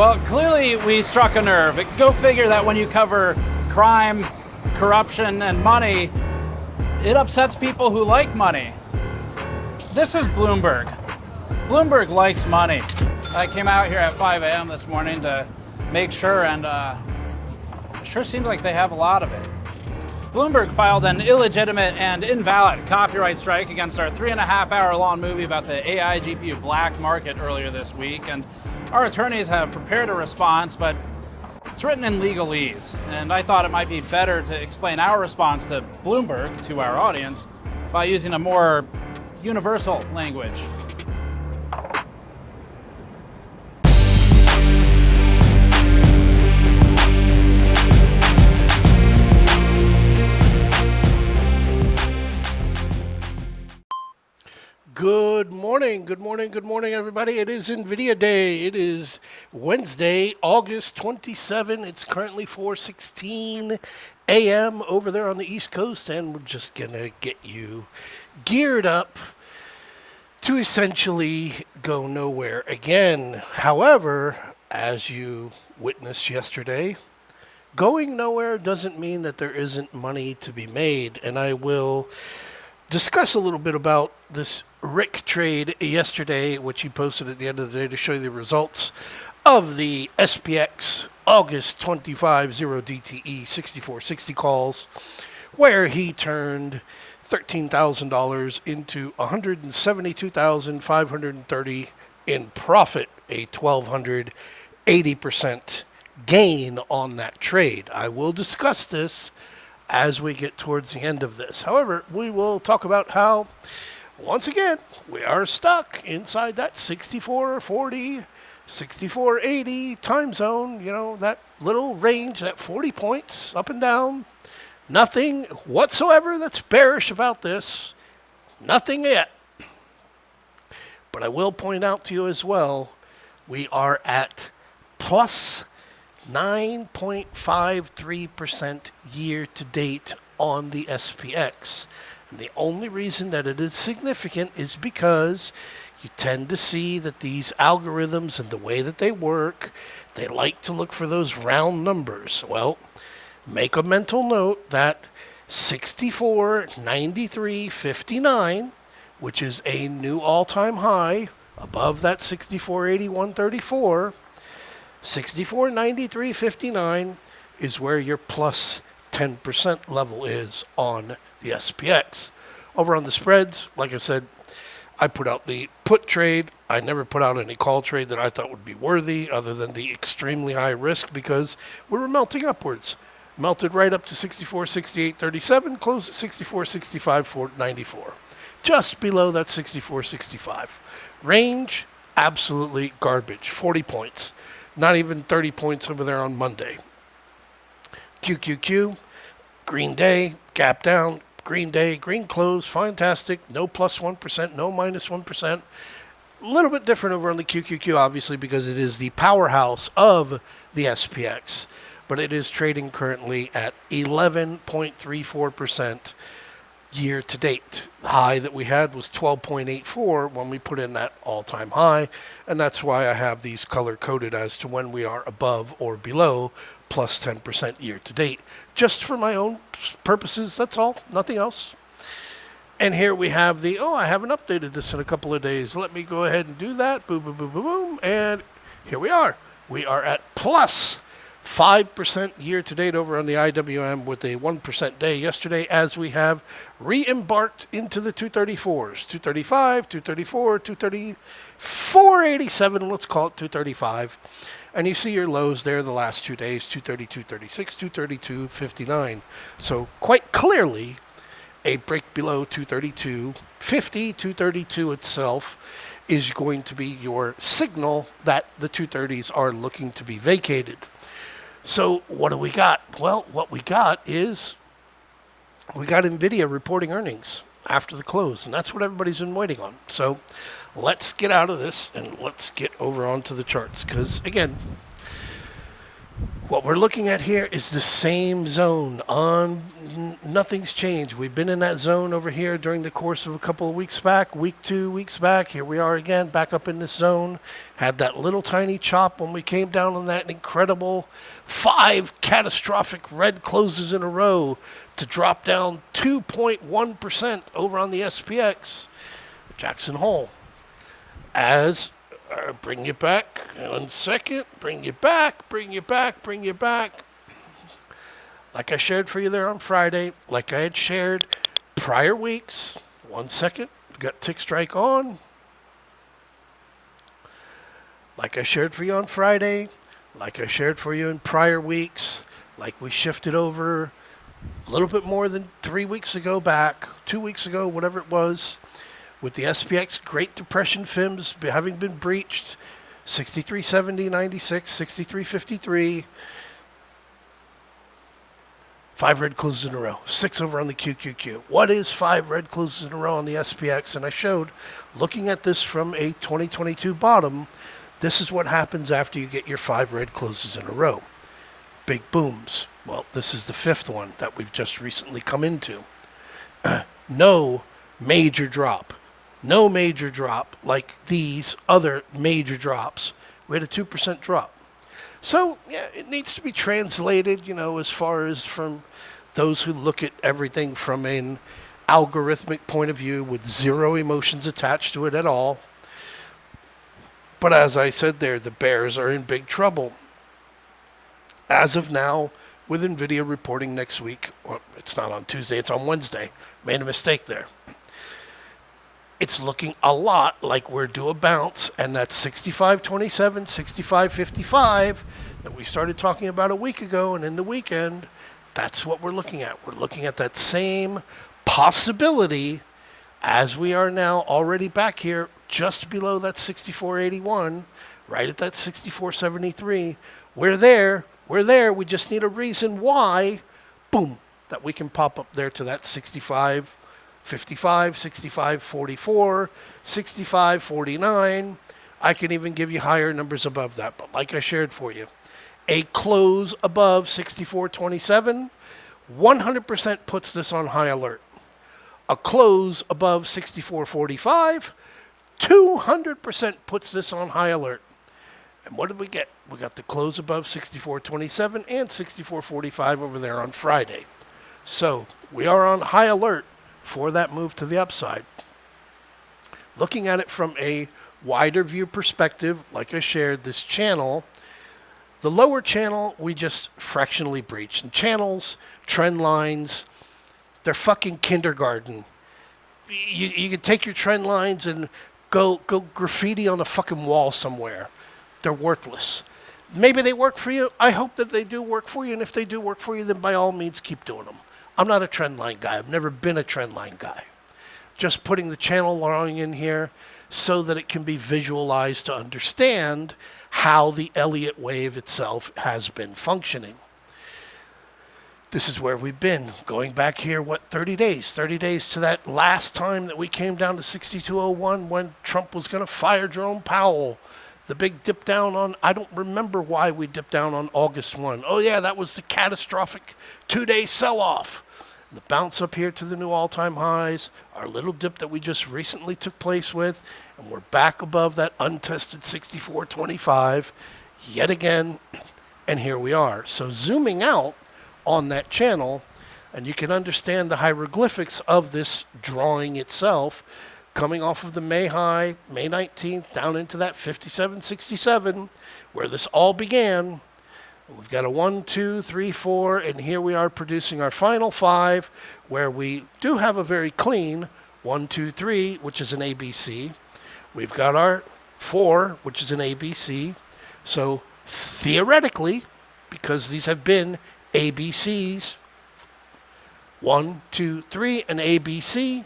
Well, clearly we struck a nerve. Go figure that when you cover crime, corruption, and money, it upsets people who like money. This is Bloomberg. Bloomberg likes money. I came out here at 5 a.m. this morning to make sure, and it sure seems like they have a lot of it. Bloomberg filed an illegitimate and invalid copyright strike against our 3.5-hour-long movie about the AI GPU black market earlier this week, and our attorneys have prepared a response, but it's written in legalese, and I thought it might be better to explain our response to Bloomberg to our audience by using a more universal language. Good morning, everybody. It is NVIDIA Day. It is Wednesday, August 27. It's currently 4:16 a.m. over there on the East Coast, and we're just going to get you geared up to essentially go nowhere again. However, as you witnessed yesterday, going nowhere doesn't mean that there isn't money to be made, and I will discuss a little bit about this Rick trade yesterday, which he posted at the end of the day to show you the results of the SPX August 25 0 DTE 6460 calls, where he turned $13,000 into $172,530 in profit, a 1,280% gain on that trade. I will discuss this as we get towards the end of this. However, we will talk about how, once again, we are stuck inside that 6440, 6480 time zone, that little range, that 40 points up and down. Nothing whatsoever that's bearish about this. Nothing yet. But I will point out to you as well, we are at plus 9.53% year to date on the SPX. And the only reason that it is significant is because you tend to see that these algorithms and the way that they work, they like to look for those round numbers. Well, make a mental note that 64.93.59, which is a new all-time high above that 64.81.34, 64.93.59 is where your plus 10% level is on the SPX. Over on the spreads, like I said, I put out the put trade. I never put out any call trade that I thought would be worthy other than the extremely high risk because we were melting upwards. Melted right up to 64.68.37, closed at 64.65.94. Just below that 64.65. Range, absolutely garbage. 40 points. Not even 30 points over there on Monday. QQQ, green day, gap down, green day, green close, fantastic. No plus 1%, no minus 1%. A little bit different over on the QQQ, obviously, because it is the powerhouse of the SPX. But it is trading currently at 11.34% year to date. The high that we had was 12.84 when we put in that all-time high, and that's why I have these color-coded as to when we are above or below plus 10% year to date. Just for my own purposes, that's all, nothing else. And here we have I haven't updated this in a couple of days. Let me go ahead and do that. Boom, boom, boom, boom, boom, and here we are. We are at plus 5% year to date over on the IWM with a 1% day yesterday as we have re-embarked into the 234s. 235, 234, 234.87, let's call it 235. And you see your lows there the last 2 days, 232.36, 232.59. So quite clearly, a break below 232.50, 232 itself is going to be your signal that the 230s are looking to be vacated. So what do we got? Well, what we got is we got NVIDIA reporting earnings after the close, and that's what everybody's been waiting on. So let's get out of this and let's get over onto the charts because, again, What we're looking at here is the same zone. Nothing's changed. We've been in that zone over here during the course of a couple of weeks back, week 2 weeks back. Here we are again, back up in this zone. Had that little tiny chop when we came down on that incredible 5 catastrophic red closes in a row to drop down 2.1% over on the SPX, Jackson Hole. Bring you back 1 second. Bring you back. Like I shared for you there on Friday, like I had shared prior weeks. 1 second. We've got tick strike on. Like I shared for you on Friday, like I shared for you in prior weeks, like we shifted over a little bit more than 3 weeks ago back, 2 weeks ago, whatever it was, with the SPX Great Depression FIMS having been breached, 63.70.96, 63.53, 5 red closes in a row, 6 over on the QQQ. What is 5 red closes in a row on the SPX? And I showed, looking at this from a 2022 bottom, this is what happens after you get your 5 red closes in a row. Big booms. Well, this is the 5th one that we've just recently come into. No major drop. No major drop like these other major drops. We had a 2% drop. So, yeah, it needs to be translated, as far as from those who look at everything from an algorithmic point of view with zero emotions attached to it at all. But as I said there, the bears are in big trouble. As of now, with NVIDIA reporting next week, well, it's not on Tuesday, it's on Wednesday. Made a mistake there. It's looking a lot like we're due a bounce, and that 65.27, 65.55 that we started talking about a week ago and in the weekend, that's what we're looking at. We're looking at that same possibility as we are now already back here just below that 64.81, right at that 64.73. We're there. We just need a reason why, boom, that we can pop up there to that 65.55, 65.44, 65.49. I can even give you higher numbers above that. But like I shared for you, a close above 64.27, 100% puts this on high alert. A close above 64.45, 200% puts this on high alert. And what did we get? We got the close above 64.27 and 64.45 over there on Friday. So we are on high alert for that move to the upside. Looking at it from a wider view perspective, like I shared, this channel, the lower channel, we just fractionally breached. And channels, trend lines, they're fucking kindergarten. You can take your trend lines and go graffiti on a fucking wall somewhere. They're worthless. Maybe they work for you. I hope that they do work for you. And if they do work for you, then by all means, keep doing them. I'm not a trend line guy. I've never been a trend line guy. Just putting the channel line in here so that it can be visualized to understand how the Elliott wave itself has been functioning. This is where we've been. Going back here, 30 days? 30 days to that last time that we came down to 62.01 when Trump was going to fire Jerome Powell. The big dip down on, I don't remember why we dipped down on August 1. Oh yeah, that was the catastrophic 2-day sell-off. The bounce up here to the new all-time highs, our little dip that we just recently took place with, and we're back above that untested 64.25 yet again, and here we are. So zooming out on that channel, and you can understand the hieroglyphics of this drawing itself, coming off of the May high, May 19th, down into that 57.67, where this all began. We've got a 1, 2, 3, 4, and here we are producing our final 5, where we do have a very clean 1, 2, 3, which is an ABC. We've got our 4, which is an ABC. So theoretically, because these have been ABCs, 1, 2, 3, an ABC,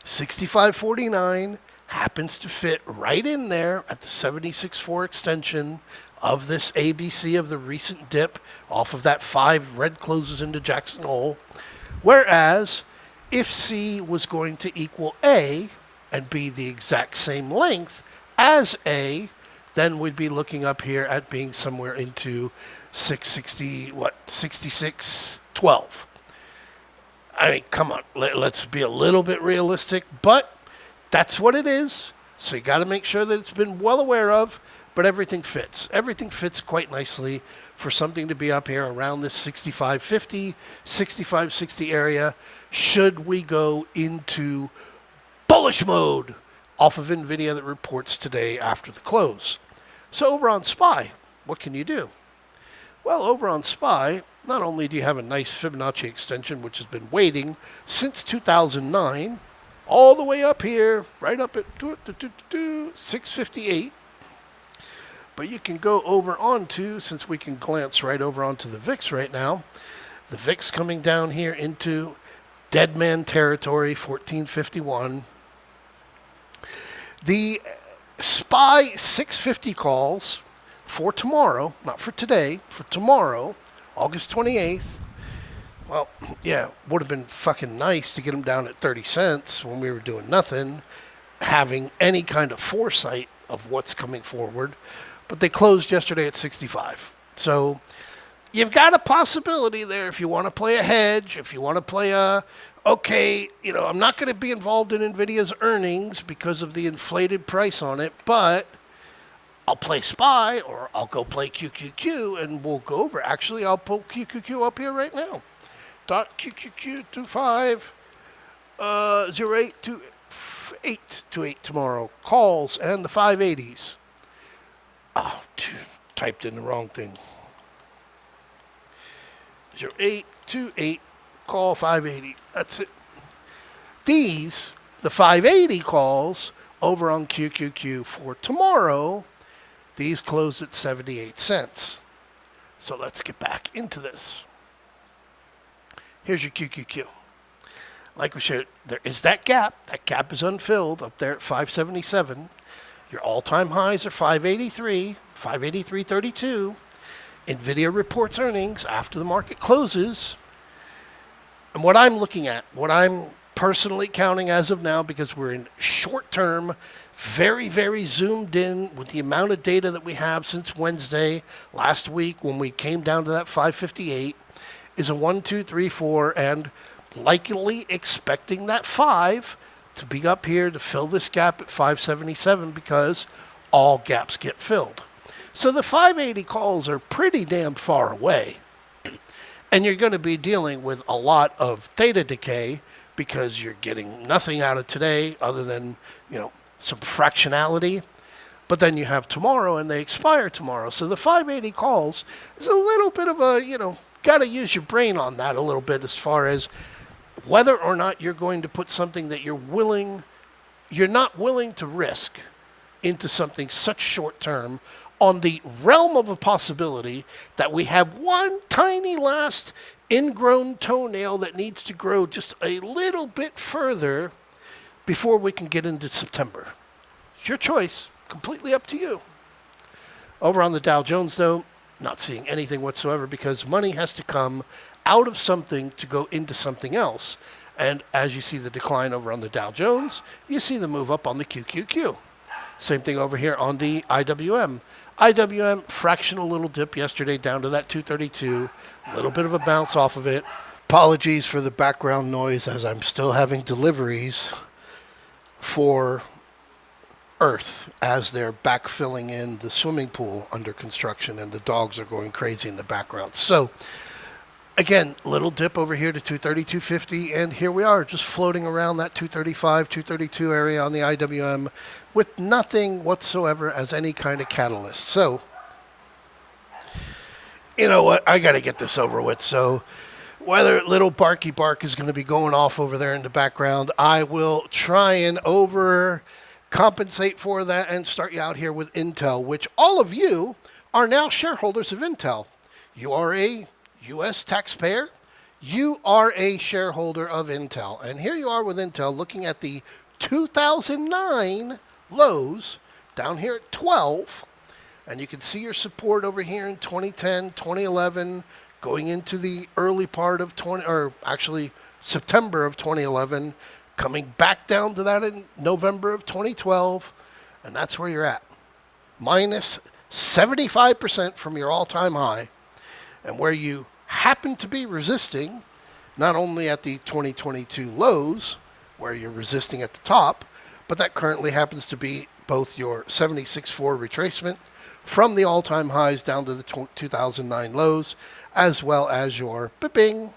65.49 happens to fit right in there at the 76.4 extension of this ABC of the recent dip off of that 5 red closes into Jackson Hole. Whereas if C was going to equal A and be the exact same length as A, then we'd be looking up here at being somewhere into 660, 66.12. I mean, come on, let's be a little bit realistic, but that's what it is. So you got to make sure that it's been well aware of, but everything fits. Everything fits quite nicely for something to be up here around this 65.50, 65.60 area. Should we go into bullish mode off of NVIDIA that reports today after the close? So over on SPY, what can you do? Well, over on SPY, not only do you have a nice Fibonacci extension, which has been waiting since 2009, all the way up here, right up at 658. But you can go over onto, since we can glance right over onto the VIX right now, the VIX coming down here into dead man territory, 1451. The SPY 650 calls for tomorrow, not for today, for tomorrow, August 28th. Well, yeah, would have been fucking nice to get them down at 30 cents when we were doing nothing, having any kind of foresight of what's coming forward. But they closed yesterday at 65. So you've got a possibility there if you want to play a hedge, if you want to play okay, I'm not going to be involved in NVIDIA's earnings because of the inflated price on it, but I'll play SPY or I'll go play QQQ and we'll go over. Actually, I'll pull QQQ up here right now. .QQQ 25 0828 tomorrow. Calls and the 580s. Oh, typed in the wrong thing. 0828 call 580. That's it. These, the 580 calls over on QQQ for tomorrow, these close at 78 cents. So let's get back into this. Here's your QQQ. Like we shared, there is that gap. That gap is unfilled up there at 577. Your all-time highs are 583, 583.32. NVIDIA reports earnings after the market closes. And what I'm looking at, what I'm personally counting as of now, because we're in short term, very, very zoomed in with the amount of data that we have since Wednesday last week when we came down to that 558, is a 1, 2, 3, 4, and likely expecting that 5 to be up here to fill this gap at 577 because all gaps get filled. So the 580 calls are pretty damn far away. And you're going to be dealing with a lot of theta decay because you're getting nothing out of today other than, some fractionality. But then you have tomorrow and they expire tomorrow. So the 580 calls is a little bit of a, got to use your brain on that a little bit as far as whether or not you're going to put something that you're not willing to risk into something such short term on the realm of a possibility that we have one tiny last ingrown toenail that needs to grow just a little bit further before we can get into September. It's your choice, completely up to you. Over on the Dow Jones, though, not seeing anything whatsoever because money has to come out of something to go into something else. And as you see the decline over on the Dow Jones, you see the move up on the QQQ. Same thing over here on the IWM. IWM, fractional little dip yesterday down to that 232. A little bit of a bounce off of it. Apologies for the background noise as I'm still having deliveries for Earth as they're backfilling in the swimming pool under construction and the dogs are going crazy in the background. So again, little dip over here to 230, 250, and here we are just floating around that 235, 232 area on the IWM with nothing whatsoever as any kind of catalyst. So, you know what? I got to get this over with. So whether little Barky Bark is going to be going off over there in the background, I will try and overcompensate for that and start you out here with Intel, which all of you are now shareholders of Intel. You are a U.S. taxpayer. You are a shareholder of Intel. And here you are with Intel looking at the 2009 lows down here at 12. And you can see your support over here in 2010, 2011, going into the early part of September of 2011, coming back down to that in November of 2012. And that's where you're at. minus 75% from your all-time high, and where you happen to be resisting, not only at the 2022 lows, where you're resisting at the top, but that currently happens to be both your 76.4 retracement from the all-time highs down to the 2009 lows, as well as your bipping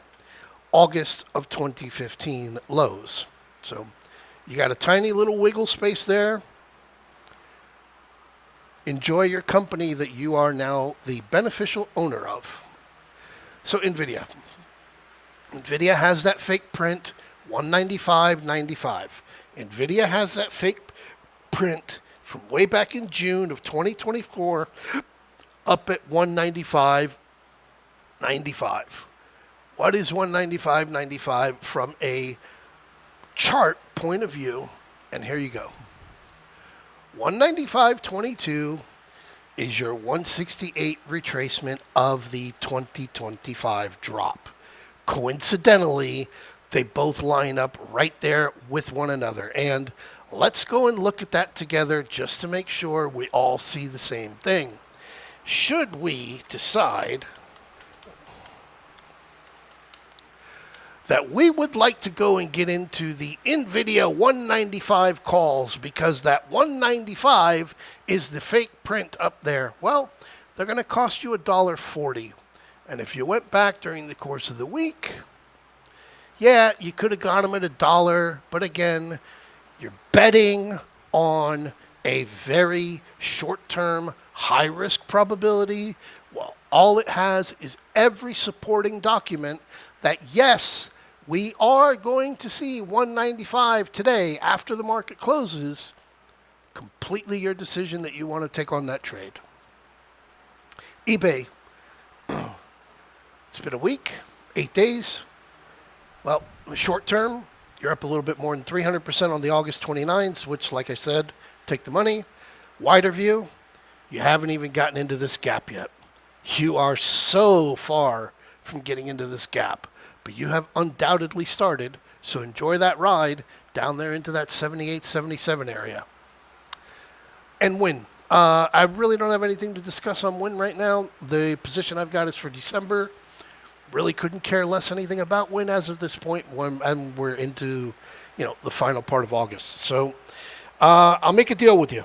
August of 2015 lows. So you got a tiny little wiggle space there. Enjoy your company that you are now the beneficial owner of. So NVIDIA has that fake print, 195.95. NVIDIA has that fake print from way back in June of 2024 up at 195.95. What is 195.95 from a chart point of view? And here you go. 195.22 is your 168 retracement of the 2025 drop. Coincidentally, they both line up right there with one another. And let's go and look at that together just to make sure we all see the same thing. Should we decide that we would like to go and get into the NVIDIA 195 calls because that 195 is the fake print up there, well, they're going to cost you $1.40. And if you went back during the course of the week, yeah, you could have got them at $1, but again, you're betting on a very short-term, high-risk probability. Well, all it has is every supporting document that, yes, we are going to see 195 today after the market closes. Completely your decision that you want to take on that trade. eBay. It's been a week, 8 days. Well, short term, you're up a little bit more than 300% on the August 29th, which, like I said, take the money. Wider view, you haven't even gotten into this gap yet. You are so far from getting into this gap, but you have undoubtedly started, so enjoy that ride down there into that 78, 77 area. And Win. I really don't have anything to discuss on Win right now. The position I've got is for December. Really couldn't care less anything about Win as of this point and we're into, the final part of August. So I'll make a deal with you.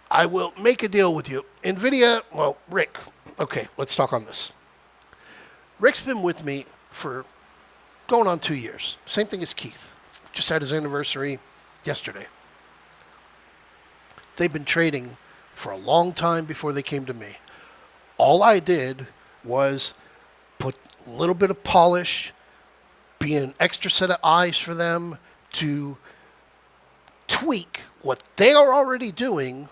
I will make a deal with you. NVIDIA, well, Rick. Okay, let's talk on this. Rick's been with me for going on 2 years. Same thing as Keith. Just had his anniversary yesterday. They've been trading for a long time before they came to me. All I did was put a little bit of polish, be an extra set of eyes for them to tweak what they are already doing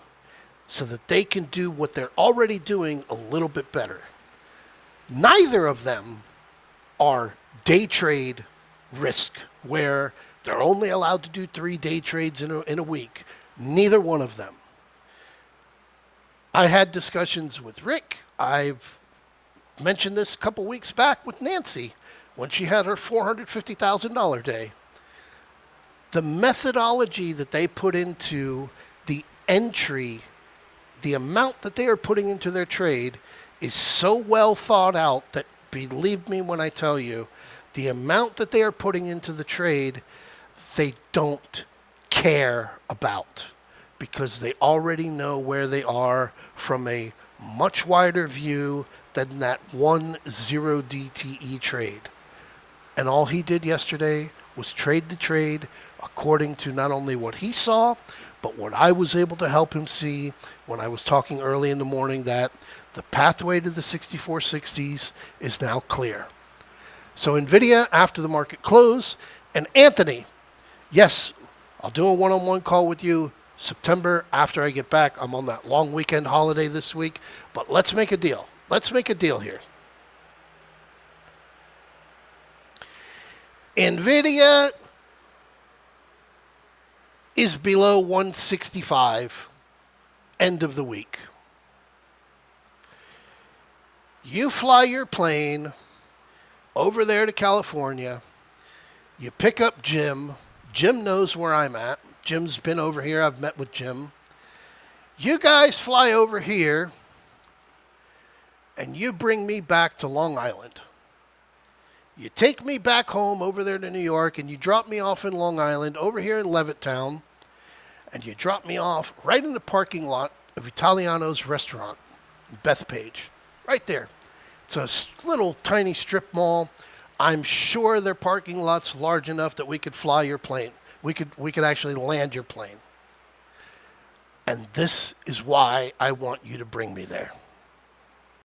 so that they can do what they're already doing a little bit better. Neither of them are day trade risk, where they're only allowed to do 3 day trades in a week. Neither one of them. I had discussions with Rick. I've mentioned this a couple weeks back with Nancy when she had her $450,000 day. The methodology that they put into the entry, the amount that they are putting into their trade is so well thought out that, believe me when I tell you, the amount that they are putting into the trade, they don't care about, because they already know where they are from a much wider view than that 1 0 DTE trade. And all he did yesterday was trade the trade according to not only what he saw, but what I was able to help him see when I was talking early in the morning, that the pathway to the 6460s is now clear. So NVIDIA after the market close, and Anthony, yes, I'll do a one-on-one call with you September after I get back. I'm on that long weekend holiday this week, but let's make a deal. Let's make a deal here. NVIDIA is below 165 end of the week. You fly your plane over there to California. You pick up Jim. Jim knows where I'm at. Jim's been over here. I've met with Jim. You guys fly over here and you bring me back to Long Island. You take me back home over there to New York and you drop me off in Long Island over here in Levittown, and you drop me off right in the parking lot of Italiano's restaurant in Bethpage. Right there. It's a little tiny strip mall. I'm sure their parking lot's large enough that we could fly your plane. We could actually land your plane. And this is why I want you to bring me there.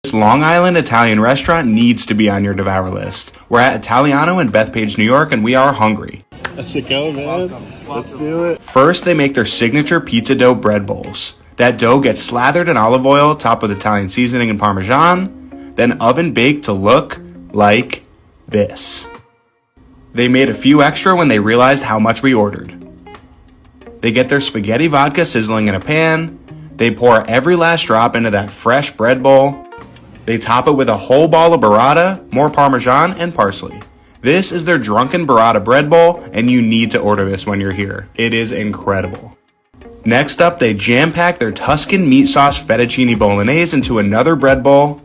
This Long Island Italian restaurant needs to be on your Devour list. We're at Italiano in Bethpage, New York, and we are hungry. Let's go, man. Let's do it. First, they make their signature pizza dough bread bowls. That dough gets slathered in olive oil, topped with Italian seasoning and Parmesan, then oven baked to look like this. They made a few extra when they realized how much we ordered. They get their spaghetti vodka sizzling in a pan. They pour every last drop into that fresh bread bowl. They top it with a whole ball of burrata, more Parmesan, and parsley. This is their drunken burrata bread bowl, and you need to order this when you're here. It is incredible. Next up, they jam-pack their Tuscan meat sauce fettuccine bolognese into another bread bowl,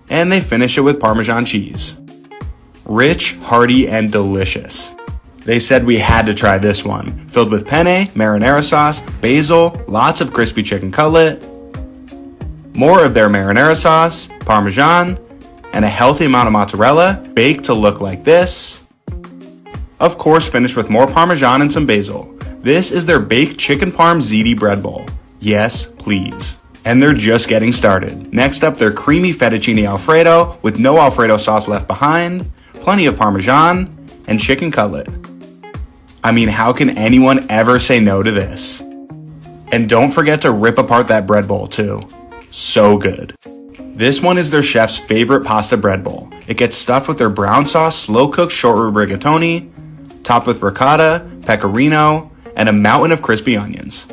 and they finish it with Parmesan cheese. Rich, hearty, and delicious. They said we had to try this one, filled with penne, marinara sauce, basil, lots of crispy chicken cutlet, more of their marinara sauce, Parmesan, and a healthy amount of mozzarella, baked to look like this. Of course, finished with more Parmesan and some basil. This is their baked chicken parm ziti bread bowl. Yes, please. And they're just getting started. Next up, their creamy fettuccine Alfredo with no Alfredo sauce left behind, plenty of Parmesan, and chicken cutlet. I mean, how can anyone ever say no to this? And don't forget to rip apart that bread bowl too. So good. This one is their chef's favorite pasta bread bowl. It gets stuffed with their brown sauce, slow-cooked short rib rigatoni, topped with ricotta, pecorino, and a mountain of crispy onions.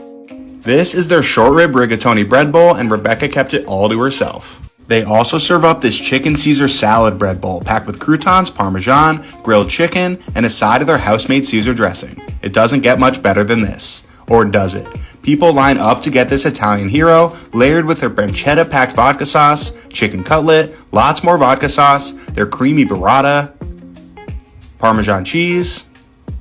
This is their short rib rigatoni bread bowl, and Rebecca kept it all to herself. They also serve up this chicken Caesar salad bread bowl packed with croutons, Parmesan, grilled chicken, and a side of their house-made Caesar dressing. It doesn't get much better than this. Or does it? People line up to get this Italian hero, layered with their pancetta-packed vodka sauce, chicken cutlet, lots more vodka sauce, their creamy burrata, Parmesan cheese,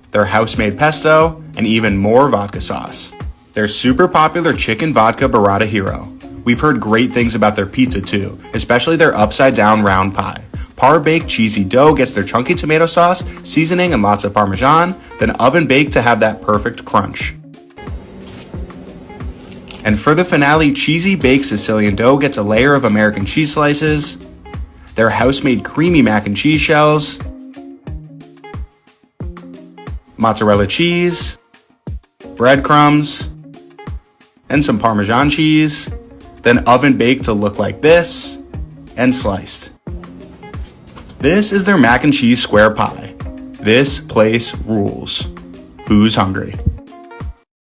their house-made pesto, and even more vodka sauce. Their super popular chicken vodka burrata hero. We've heard great things about their pizza too, especially their upside-down round pie. Par-baked cheesy dough gets their chunky tomato sauce, seasoning, and lots of Parmesan, then oven-baked to have that perfect crunch. And for the finale, cheesy baked Sicilian dough gets a layer of American cheese slices, their house-made creamy mac and cheese shells, mozzarella cheese, breadcrumbs, and some Parmesan cheese, then oven baked to look like this, and sliced. This is their mac and cheese square pie. This place rules. Who's hungry?